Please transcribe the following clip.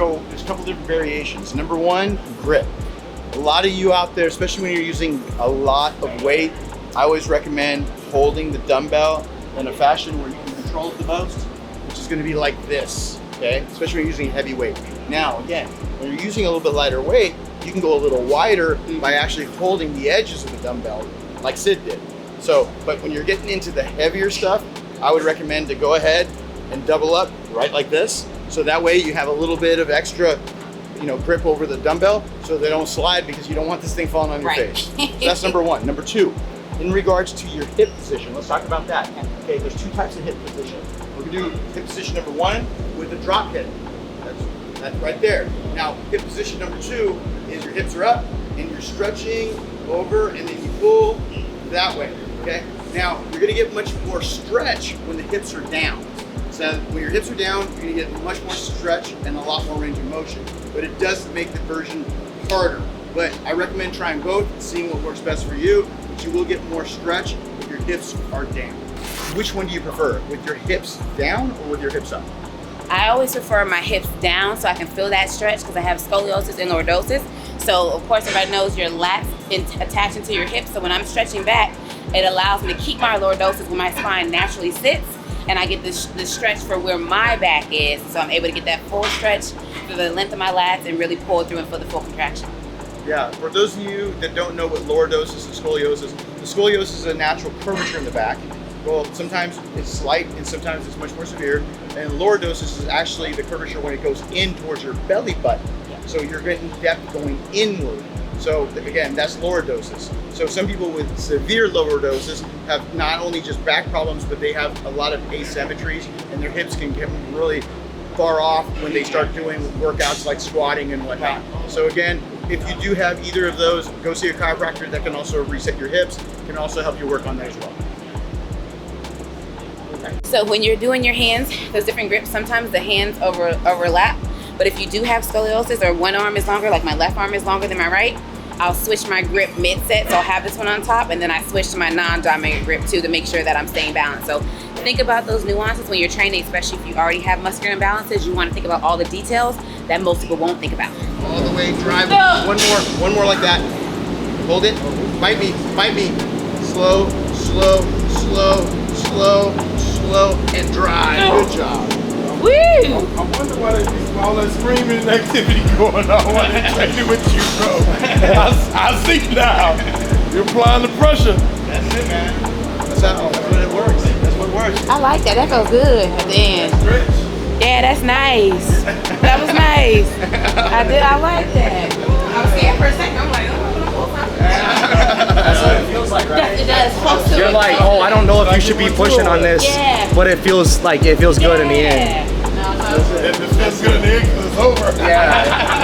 So there's a couple different variations. Number one, grip. A lot of you out there, especially when you're using a lot of weight, I always recommend holding the dumbbell in a fashion where you can control it the most, which is going to be like this, okay? Especially when you're using heavy weight. Now, again, when you're using a little bit lighter weight, you can go a little wider by actually holding the edges of the dumbbell, like Sid did. So, but when you're getting into the heavier stuff, I would recommend to go ahead and double up right like this. So that way you have a little bit of extra, grip over the dumbbell so they don't slide, because you don't want this thing falling on your face. So that's number one. Number two, in regards to your hip position, let's talk about that. Okay, there's two types of hip position. We're gonna do hip position number one with the drop hip. That's right there. Now, hip position number two is your hips are up and you're stretching over and then you pull that way, okay? Now, you're gonna get much more stretch when the hips are down. So when your hips are down, you're gonna get much more stretch and a lot more range of motion. But it does make the version harder. But I recommend trying both and seeing what works best for you. But you will get more stretch if your hips are down. Which one do you prefer? With your hips down or with your hips up? I always prefer my hips down so I can feel that stretch, because I have scoliosis and lordosis. So of course everybody knows your lats attach into your hips. So when I'm stretching back, it allows me to keep my lordosis where my spine naturally sits, and I get this stretch for where my back is. So I'm able to get that full stretch for the length of my lats and really pull through and feel the full contraction. Yeah, for those of you that don't know what lordosis and scoliosis, the scoliosis is a natural curvature in the back. Well, sometimes it's slight and sometimes it's much more severe. And lordosis is actually the curvature when it goes in towards your belly button. So you're getting depth going inward. So again, that's lordosis. So some people with severe lordosis have not only just back problems, but they have a lot of asymmetries, and their hips can get really far off when they start doing workouts like squatting and whatnot. So again, if you do have either of those, go see a chiropractor that can also reset your hips, can also help you work on that as well. So when you're doing your hands, there's different grips. Sometimes the hands overlap, but if you do have scoliosis or one arm is longer, like my left arm is longer than my right, I'll switch my grip mid-set. So I'll have this one on top, and then I switch to my non-dominant grip too to make sure that I'm staying balanced. So think about those nuances when you're training, especially if you already have muscular imbalances. You want to think about all the details that most people won't think about. All the way, drive. No. One more like that. Hold it. Bite me. Slow, slow, slow, slow, slow, and drive. No. Good job. Woo! I wonder why there's all that screaming activity going on while they're training with you, bro. I see now. You're applying the pressure. That's it, man. That's what it works. That's what works. I like that. That felt good at the end. Yeah, that's nice. That was nice. I like that. I was scared for a second. I'm like, oh, I'm gonna pull something. That's what it feels like, right? It does. Close to You're it. like, oh, I don't know if you should be pushing on this, but it feels good in the end. No. It feels good in the end because it's over. Yeah.